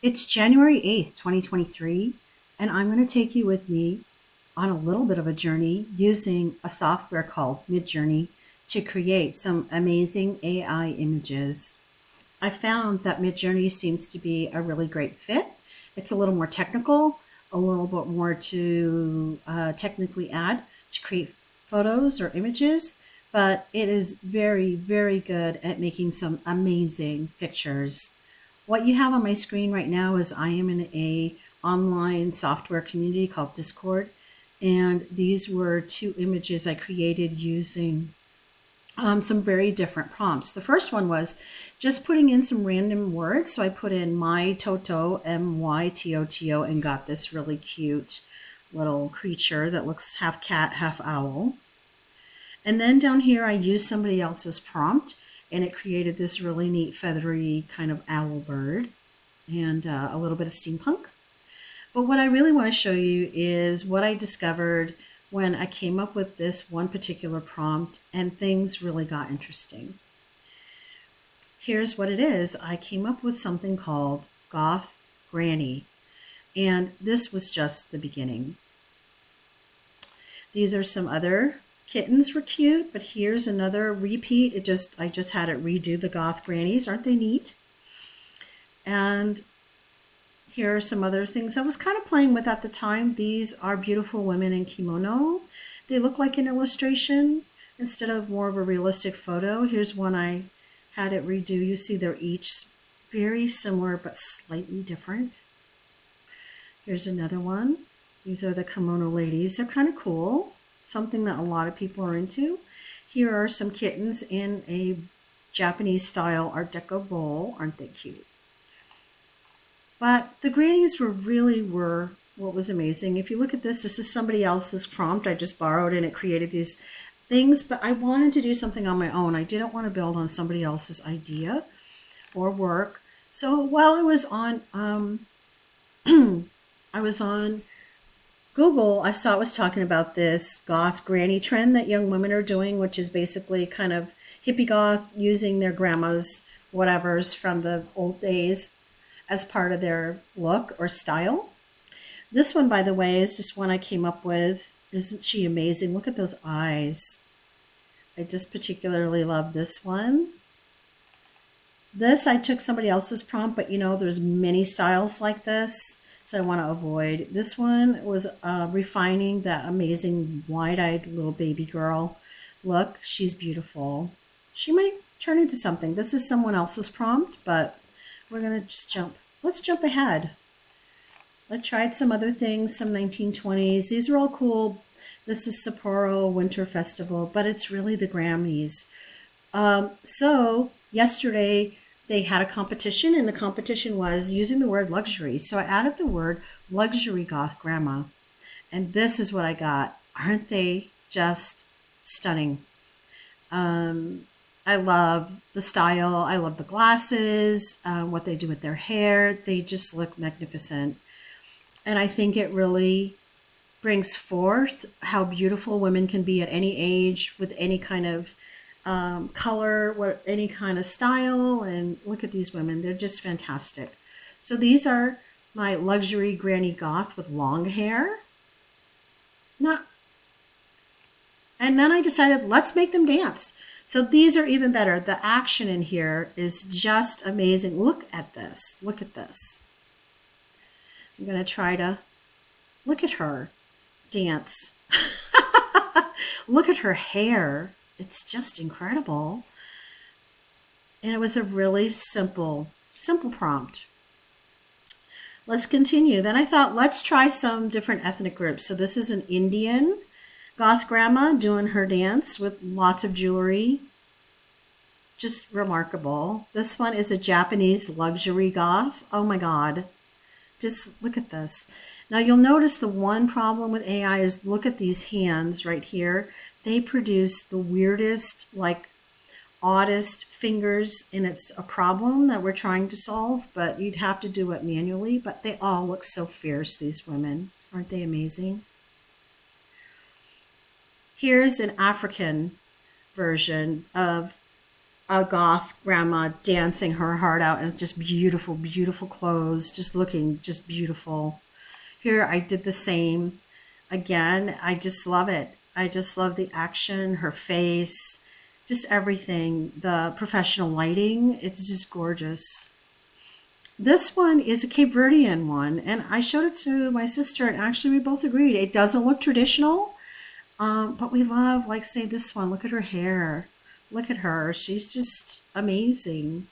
It's January 8th, 2023, and I'm going to take you with me on a little bit of a journey using a software called Midjourney to create some amazing AI images. I found that Midjourney seems to be a really great fit. It's a little more technical, a little bit more to technically add to create photos or images, but it is very, very good at making some amazing pictures. What you have on my screen right now is I am in a online software community called Discord, and these were two images I created using some very different prompts. The first one was just putting in some random words. So I put in my Toto, MYTOTO, and got this really cute little creature that looks half cat, half owl. And then down here, I used somebody else's prompt, and it created this really neat feathery kind of owl bird and a little bit of steampunk. But what I really want to show you is what I discovered when I came up with this one particular prompt and things really got interesting. Here's what it is. I came up with something called Goth Granny, and this was just the beginning. These are some other kittens were cute, but here's another repeat. I just had it redo the Goth Grannies. Aren't they neat? And here are some other things I was kind of playing with at the time. These are beautiful women in kimono. They look like an illustration instead of more of a realistic photo. Here's one I had it redo. You see they're each very similar but slightly different. Here's another one. These are the kimono ladies. They're kind of cool. Something that a lot of people are into. Here are some kittens in a Japanese style Art Deco bowl. Aren't they cute? But the grannies were what was amazing. If you look at this is somebody else's prompt. I just borrowed and it created these things, but I wanted to do something on my own. I didn't want to build on somebody else's idea or work. So while I was on, I was on Google, I saw it was talking about this goth granny trend that young women are doing, which is basically kind of hippie goth, using their grandma's whatevers from the old days as part of their look or style. This one, by the way, is just one I came up with. Isn't she amazing? Look at those eyes. I just particularly love this one. This, I took somebody else's prompt, but you know, there's many styles like this, so I want to avoid. This one was refining that amazing wide-eyed little baby girl. Look, she's beautiful. She might turn into something. This is someone else's prompt, but we're going to just jump. Let's jump ahead. I tried some other things, some 1920s. These are all cool. This is Sapporo Winter Festival, but it's really the Grammys. So yesterday they had a competition, and the competition was using the word luxury. So I added the word luxury goth grandma, and this is what I got. Aren't they just stunning? I love the style. I love the glasses, what they do with their hair. They just look magnificent. And I think it really brings forth how beautiful women can be at any age with any kind of color, any kind of style. And look at these women. They're just fantastic. So these are my luxury granny goth with long hair. And then I decided, let's make them dance. So these are even better. The action in here is just amazing. Look at this. Look at this. I'm going to try to look at her dance. Look at her hair. It's just incredible. And it was a really simple prompt. Let's continue. Then I thought, let's try some different ethnic groups. So this is an Indian goth grandma doing her dance with lots of jewelry. Just remarkable. This one is a Japanese luxury goth. Oh my God. Just look at this. Now you'll notice the one problem with AI is look at these hands right here. They produce the weirdest, like oddest fingers, and it's a problem that we're trying to solve, but you'd have to do it manually. But they all look so fierce, these women. Aren't they amazing? Here's an African version of a goth grandma dancing her heart out and just beautiful, beautiful clothes, just looking just beautiful. Here I did the same. Again, I just love it. I just love the action, her face, just everything. The professional lighting, it's just gorgeous. This one is a Cape Verdean one, and I showed it to my sister, and actually we both agreed. It doesn't look traditional, but we love, like, say, this one. Look at her hair. Look at her. She's just amazing.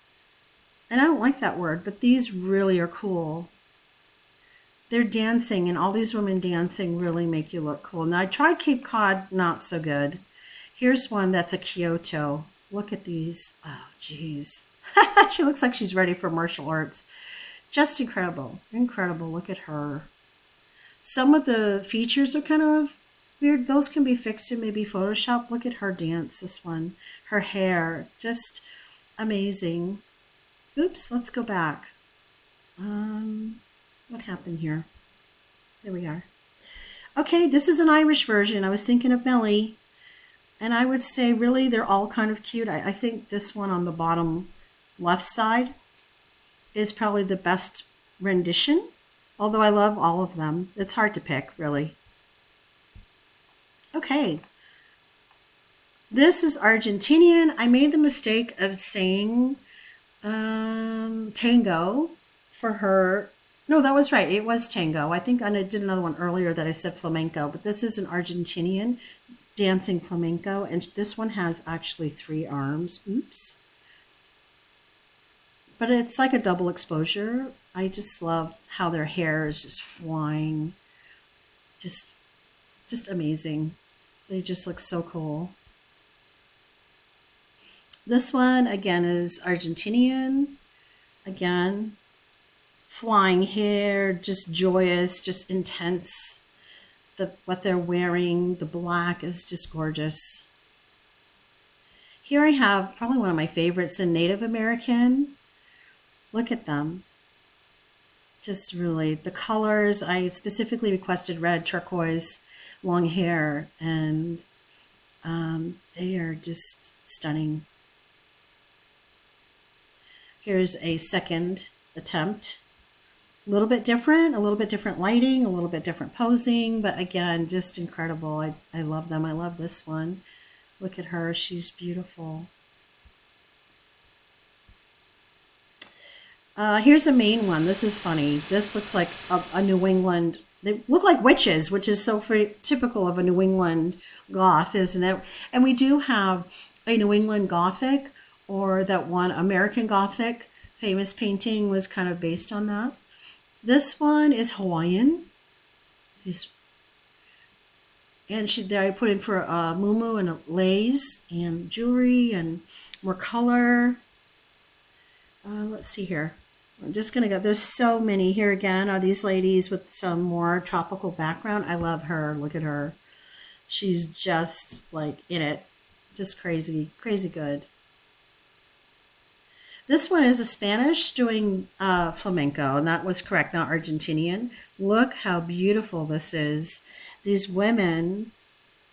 And I don't like that word, but these really are cool. They're dancing, and all these women dancing really make you look cool. Now, I tried Cape Cod, not so good. Here's one that's a Kyoto. Look at these. Oh, geez. She looks like she's ready for martial arts. Just incredible. Incredible. Look at her. Some of the features are kind of weird. Those can be fixed in maybe Photoshop. Look at her dance, this one. Her hair, just amazing. Oops, let's go back. What happened here? There we are. Okay, this is an Irish version. I was thinking of Melly. And I would say, really, they're all kind of cute. I think this one on the bottom left side is probably the best rendition. Although I love all of them. It's hard to pick, really. Okay. This is Argentinian. I made the mistake of saying tango for her. No, that was right. It was tango. I think I did another one earlier that I said flamenco, but this is an Argentinian dancing flamenco, and this one has actually 3 arms. Oops. But it's like a double exposure. I just love how their hair is just flying. Just amazing. They just look so cool. This one, again, is Argentinian. Again, flying hair, just joyous, just intense. What they're wearing, the black is just gorgeous. Here I have probably one of my favorites in Native American. Look at them. Just really, the colors, I specifically requested red, turquoise, long hair, and they are just stunning. Here's a second attempt. A little bit different lighting, a little bit different posing, but again, just incredible. I love them. I love this one. Look at her. She's beautiful. Here's a Maine one. This is funny. This looks like a New England. They look like witches, which is so typical of a New England goth, isn't it? And we do have a New England Gothic, or that one American Gothic famous painting was kind of based on that. This one is Hawaiian. And there I put in for a muumuu and a lace and jewelry and more color. Let's see here. I'm just going to go. There's so many. Here again are these ladies with some more tropical background. I love her. Look at her. She's just like in it. Just crazy, crazy good. This one is a Spanish doing flamenco, and that was correct, not Argentinian. Look how beautiful this is. These women,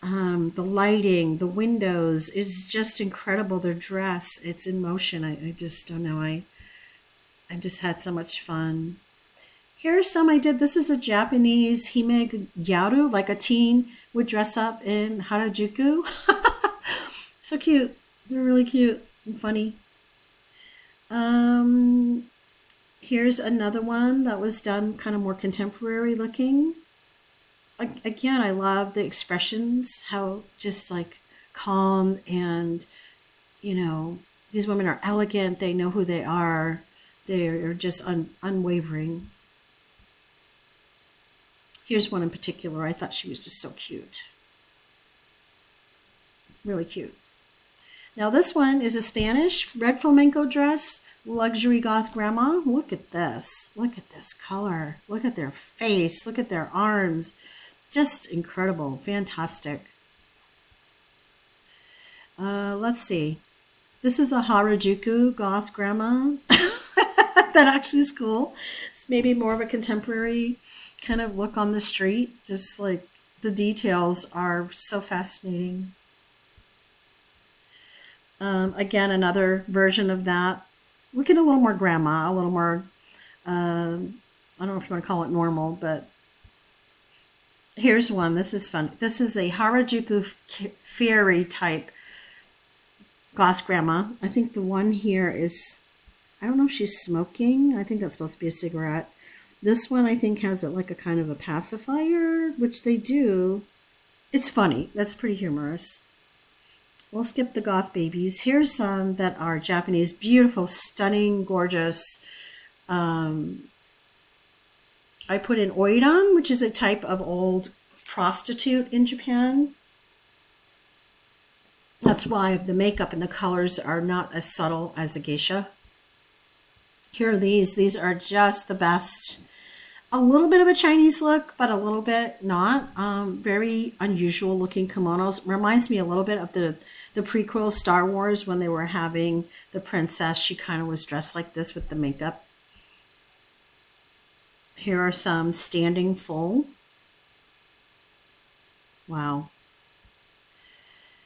the lighting, the windows, it's just incredible. Their dress, it's in motion. I just don't know. I just had so much fun. Here are some I did. This is a Japanese hime gyaru, like a teen would dress up in Harajuku. So cute. They're really cute and funny. Here's another one that was done kind of more contemporary looking. Again, I love the expressions, how just like calm, and you know, these women are elegant, they know who they are, they're just unwavering. Here's one in particular. I thought she was just so cute. Really cute. Now this one is a Spanish red flamenco dress, luxury goth grandma. Look at this. Look at this color. Look at their face. Look at their arms. Just incredible. Fantastic. Let's see. This is a Harajuku goth grandma. That actually is cool. It's maybe more of a contemporary kind of look on the street. Just like the details are so fascinating. Again, another version of that. Look at a little more grandma, a little more, I don't know if you want to call it normal, but here's one. This is fun. This is a Harajuku fairy type goth grandma. I think the one here is, I don't know if she's smoking. I think that's supposed to be a cigarette. This one I think has it like a kind of a pacifier, which they do. It's funny. That's pretty humorous. We'll skip the goth babies. Here's some that are Japanese. Beautiful, stunning, gorgeous. I put in oiran, which is a type of old prostitute in Japan. That's why the makeup and the colors are not as subtle as a geisha. Here are these. These are just the best. A little bit of a Chinese look, but a little bit not. Very unusual looking kimonos. Reminds me a little bit of the prequel Star Wars when they were having the princess. She kind of was dressed like this with the makeup. Here are some standing full. Wow.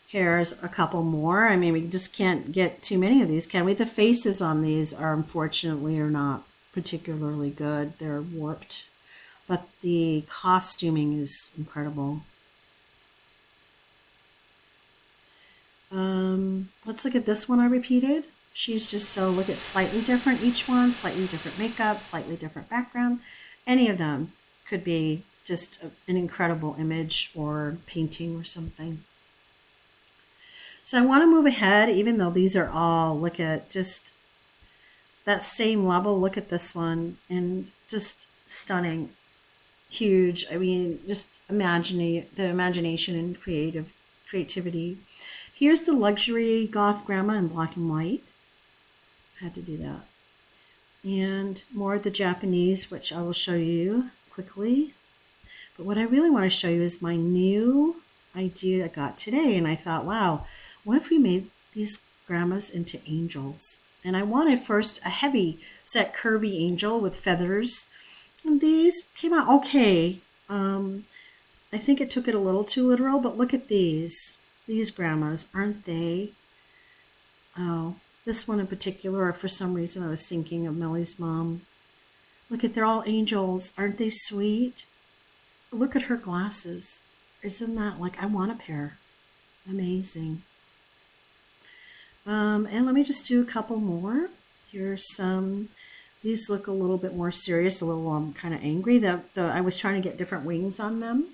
Here's a couple more. I mean, we just can't get too many of these, can we? The faces on these are unfortunately are not particularly good. They're warped. But the costuming is incredible. Let's look at this one I repeated. She's just so, look at slightly different each one, slightly different makeup, slightly different background. Any of them could be just an incredible image or painting or something. So I want to move ahead, even though these are all, look at just that same level. Look at this one, and just stunning, huge. I mean, just imagining the imagination and creativity. Here's the luxury goth grandma in black and white. Had to do that. And more of the Japanese, which I will show you quickly. But what I really want to show you is my new idea I got today. And I thought, wow, what if we made these grandmas into angels? And I wanted first a heavy set curvy angel with feathers. And these came out okay. I think it took it a little too literal, but look at these. These grandmas, aren't they? Oh, this one in particular, for some reason I was thinking of Millie's mom. Look at, they're all angels. Aren't they sweet? Look at her glasses. Isn't that like, I want a pair. Amazing. And let me just do a couple more. Here's some, these look a little bit more serious, a little kind of angry. I was trying to get different wings on them.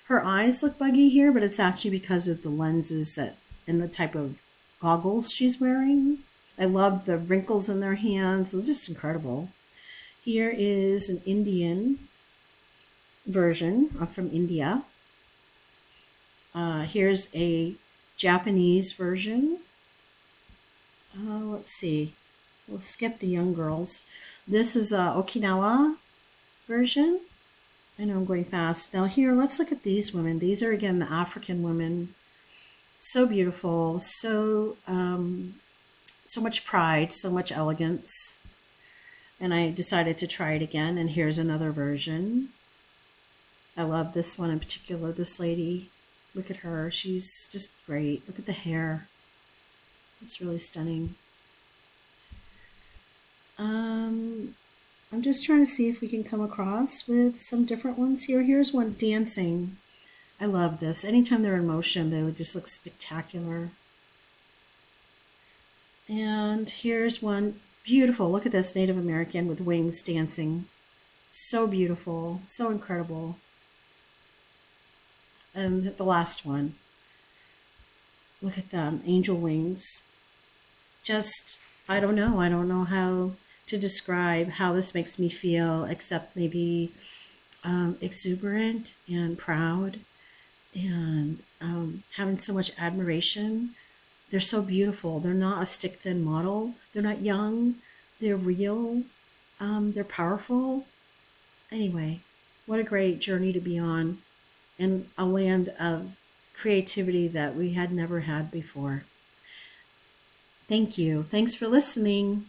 Her eyes look buggy here, but it's actually because of the lenses that and the type of goggles she's wearing. I love the wrinkles in their hands. It's just incredible. Here is an Indian version from India. Here's a Japanese version. Let's see. We'll skip the young girls. This is a Okinawa version. I know I'm going fast. Now here, let's look at these women. These are, again, the African women. So beautiful, so much pride, so much elegance. And I decided to try it again, and here's another version. I love this one in particular, this lady. Look at her, she's just great. Look at the hair. It's really stunning. I'm just trying to see if we can come across with some different ones here. Here's one dancing. I love this. Anytime they're in motion, they would just look spectacular. And here's one beautiful. Look at this Native American with wings dancing. So beautiful, so incredible. And the last one. Look at them, angel wings. Just, I don't know how to describe how this makes me feel, except maybe exuberant and proud and having so much admiration. They're so beautiful. They're not a stick-thin model. They're not young. They're real. They're powerful. Anyway, what a great journey to be on in a land of creativity that we had never had before. Thank you. Thanks for listening.